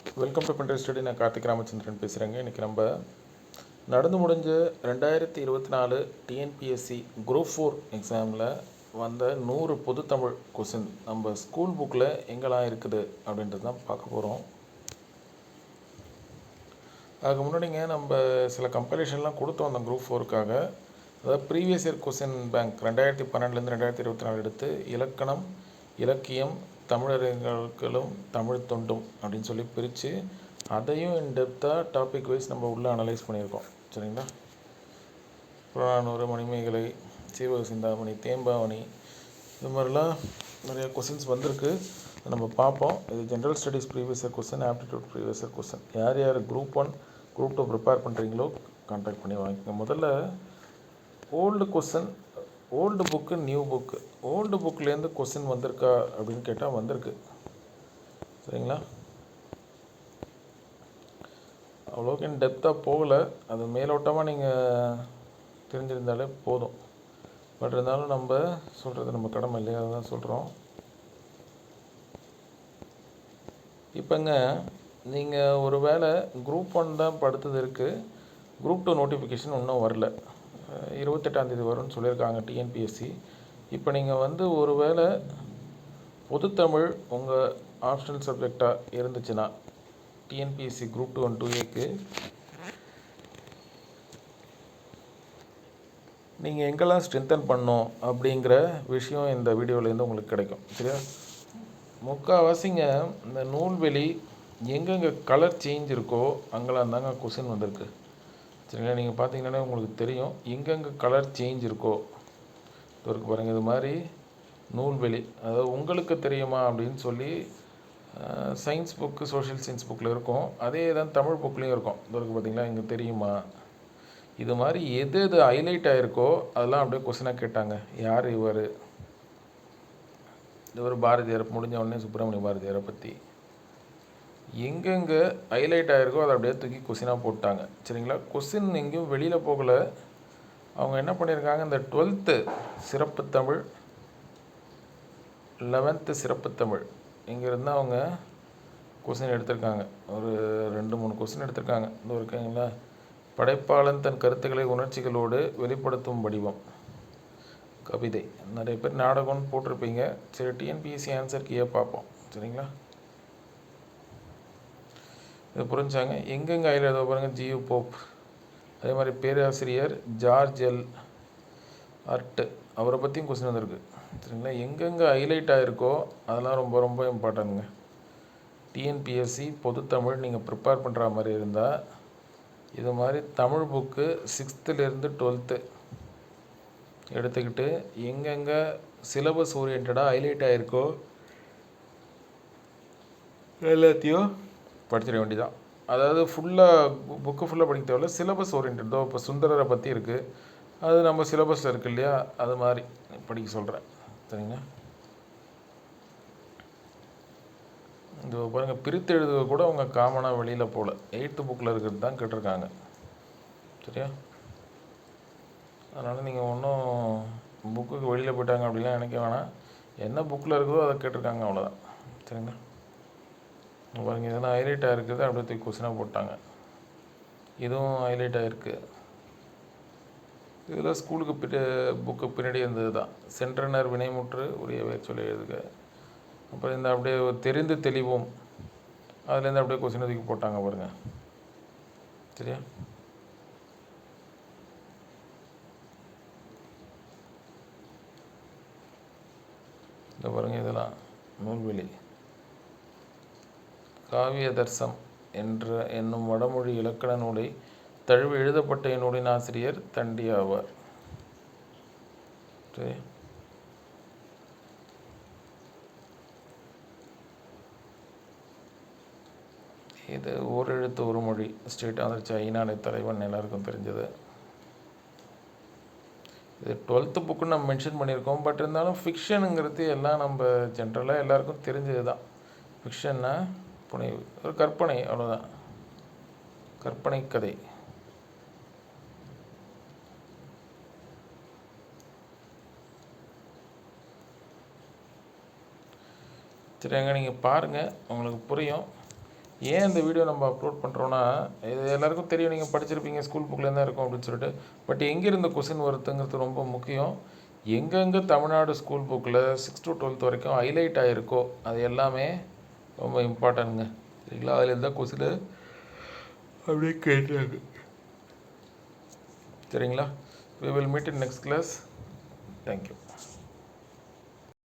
Welcome to பண்டைய study. நான் கார்த்திக் ராமச்சந்திரன் பேசுகிறேங்க. இன்றைக்கி நம்ம நடந்து முடிஞ்ச 2024 டிஎன்பிஎஸ்சி குரூப் 4 எக்ஸாமில் வந்த 100 பொதுத்தமிழ் கொஸ்டின் நம்ம ஸ்கூல் புக்கில் எங்கெல்லாம் இருக்குது அப்படின்றது தான் பார்க்க போகிறோம். அதுக்கு முன்னாடிங்க நம்ம சில கம்பெரிஷன்லாம் கொடுத்தோம் அந்த குரூப் 4க்காக. அதாவது ப்ரீவியஸ் இயர் கொஸ்டின் பேங்க் 2012லேருந்து 2024 எடுத்து இலக்கணம், இலக்கியம், தமிழறிஞர்களும் தமிழ் தொண்டும் அப்படின்னு சொல்லி பிரித்து அதையும் இன்டெப்த்தாக டாபிக் வைஸ் நம்ம உள்ளே அனலைஸ் பண்ணியிருக்கோம். சரிங்களா? புறநானூறு, மணிமேகலை, சீவக சிந்தாமணி, தேம்பாவணி, இது மாதிரிலாம் நிறைய கொஸ்டின்ஸ் வந்திருக்கு. நம்ம பார்ப்போம். இது general studies previous year question, aptitude previous year question. யார் யார் குரூப் 1 குரூப் 2 ப்ரிப்பேர் பண்ணுறீங்களோ கான்டாக்ட் பண்ணி வாங்கிக்கோங்க. முதல்ல old question, old book, new book. Old புக்லேருந்து கொஸ்டின் வந்திருக்கா அப்படின்னு கேட்டால் வந்திருக்கு. சரிங்களா? அவ்வளோக்கு டெப்த்தாக போகலை, அது மேலோட்டமாக நீங்கள் தெரிஞ்சிருந்தாலே போதும். பட் இருந்தாலும் நம்ம சொல்கிறது நம்ம கடமை இல்லையா, அதுதான் சொல்கிறோம். இப்போங்க நீங்கள் ஒரு வேளை குரூப் 1 தான் படுத்தது இருக்குது, குரூப் 2 நோட்டிஃபிகேஷன் இன்னும் வரல. 28ஆம் தேதி வரும்னு சொல்லியிருக்காங்க டிஎன்பிஎஸ்சி. இப்போ நீங்கள் ஒரு வேளை பொதுத்தமிழ் உங்கள் ஆப்ஷனல் சப்ஜெக்டாக இருந்துச்சுன்னா டிஎன்பிஎஸ்சி குரூப் 2 அண்ட் 2Aக்கு நீங்கள் எங்கெல்லாம் ஸ்ட்ரென்தன் பண்ணணும் அப்படிங்கிற விஷயம் இந்த வீடியோவிலேருந்து உங்களுக்கு கிடைக்கும். சரியா? முக்கால்வாசிங்க இந்த நூல்வெளி எங்கெங்கே கலர் சேஞ்ச் இருக்கோ அங்கெல்லாம் தாங்க கொஸ்டின் வந்திருக்கு. சரிங்களா? நீங்கள் பார்த்தீங்கன்னா உங்களுக்கு தெரியும் எங்கெங்கே கலர் சேஞ்ச் இருக்கோ. இதற்கு பாருங்கள், இது மாதிரி நூல்வெளி, அதாவது உங்களுக்கு தெரியுமா அப்படின்னு சொல்லி சயின்ஸ் புக்கு, சோஷியல் சயின்ஸ் புக்கில் இருக்கும். அதே தான் தமிழ் புக்லேயும் இருக்கும். இதற்கு பார்த்தீங்களா, இங்கே தெரியுமா, இது மாதிரி எது எது ஹைலைட் ஆகிருக்கோ அதெல்லாம் அப்படியே கொஸ்டினாக கேட்டாங்க. யார் இவர், பாரதியார் முடிஞ்ச உடனே சுப்பிரமணிய பாரதியாரை பற்றி எங்கெங்கே ஹைலைட் ஆகிருக்கோ அதை அப்படியே தூக்கி கொஸ்டினாக போட்டாங்க. சரிங்களா? கொஸ்டின் எங்கேயும் வெளியில் போகலை. அவங்க என்ன பண்ணியிருக்காங்க, இந்த 12th சிறப்பு தமிழ், 11th சிறப்பு தமிழ், இங்கேருந்து அவங்க கொஸ்டின் எடுத்திருக்காங்க. ஒரு 2-3 கொஸ்டின் எடுத்திருக்காங்க. இந்த இருக்காங்களா, படைப்பாளன் தன் கருத்துக்களை உணர்ச்சிகளோடு வெளிப்படுத்தும் வடிவம், கவிதை. நிறைய பேர் நாடகம்னு போட்டிருப்பீங்க. சரி, டிஎன்பிஎஸ்சி ஆன்சர் கீழே பார்ப்போம். சரிங்களா? இது புரிஞ்சாங்க. எங்கெங்கே ஹைலைட் பாருங்கள், ஜியு போப், அதே மாதிரி பேராசிரியர் ஜார்ஜ் எல் அர்ட், அவரை பற்றியும் கொஸ்டின் வந்திருக்கு. சரிங்களா? எங்கெங்கே ஹைலைட் ஆகிருக்கோ அதெல்லாம் ரொம்ப ரொம்ப இம்பார்ட்டன்ட்ங்க. டிஎன்பிஎஸ்சி பொதுத்தமிழ் நீங்கள் ப்ரிப்பேர் பண்ணுற மாதிரி இருந்தால் இது மாதிரி தமிழ் புக்கு 6th-லேருந்து 12th எடுத்துக்கிட்டு எங்கெங்கே சிலபஸ் ஓரியன்டாக ஹைலைட் ஆகிருக்கோ எல்லாத்தையும் படிச்சிட வேண்டியதான். அதாவது ஃபுல்லாக புக்கு ஃபுல்லாக படிக்க தேவையில்ல, சிலபஸ் ஓரியன்டோ. இப்போ சுந்தரரை பற்றி இருக்குது, அது நம்ம சிலபஸில் இருக்குது இல்லையா, அது மாதிரி படிக்க சொல்கிறேன். சரிங்களா? இந்த பாருங்கள், பிரித்து எழுதுக கூட அவங்க காமனாக வெளியில் போகல, 8th புக்கில் இருக்கிறது தான் கேட்டிருக்காங்க. சரியா? அதனால் நீங்கள் ஒன்றும் புக்குக்கு வெளியில் போயிட்டாங்க அப்படிலாம் நினைக்க வேணாம். என்ன புக்கில் இருக்குதோ அதை கேட்டிருக்காங்க, அவ்வளோதான். சரிங்களா? பாருங்கள், இதெல்லாம் ஹைலைட் ஆகிருக்குது, அப்படியே தூக்கி கொஸ்டினாக போட்டாங்க. இதுவும் ஹைலைட் ஆகிருக்கு. இதில் ஸ்கூலுக்கு புக்கு பின்னாடி இருந்தது தான். சென்றனர் வினைமுற்று உரியவே சொல்லி எழுதுக. அப்புறம் இந்த அப்படியே தெரிந்து தெளிவோம், அதுலேருந்து அப்படியே கொஸ்டினை தூக்கி போட்டாங்க பாருங்கள். சரியா? இந்த பாருங்கள், இதெல்லாம் நூல்வெளி. காவியதர்சம் என்னும் வடமொழி இலக்கண நூலை தழுவி எழுதப்பட்ட இந்நூலின் ஆசிரியர் தண்டி ஆவார். சரி, இது ஓரெழுத்து ஒரு மொழி, ஸ்டேட்டாக வந்துருச்சு. ஐநாடு தலைவன் எல்லாருக்கும் தெரிஞ்சது. இது 12th புக்குன்னு நம்ம மென்ஷன் பண்ணியிருக்கோம். பட் இருந்தாலும் ஃபிக்ஷனுங்கிறது எல்லாம் நம்ம ஜென்ரலாக எல்லாருக்கும் தெரிஞ்சது தான். ஃபிக்ஷன்னா புனைவு, ஒரு கற்பனை, அவ்வளோதான். கற்பனை கதை. சரிங்க, நீங்கள் பாருங்கள், உங்களுக்கு புரியும். ஏன் இந்த வீடியோ நம்ம அப்லோட் பண்ணுறோன்னா, இது எல்லாருக்கும் தெரியும், நீங்கள் படிச்சிருப்பீங்க, ஸ்கூல் புக்கில் தான் இருக்கும் அப்படின்னு சொல்லிட்டு. பட் எங்கேருந்து கொஸ்டின் வருதுங்கிறது ரொம்ப முக்கியம். எங்கெங்கே தமிழ்நாடு ஸ்கூல் புக்கில் 6 to 12 வரைக்கும் ஹைலைட் ஆகிருக்கோ அது எல்லாமே ரொம்ப இம்பார்ட்டன்ட்ங்க. சரிங்களா? அதில் இருந்தால் கொஸ்டின் அப்படியே கேட்டாங்க. சரிங்களா? We will meet in next class. Thank you.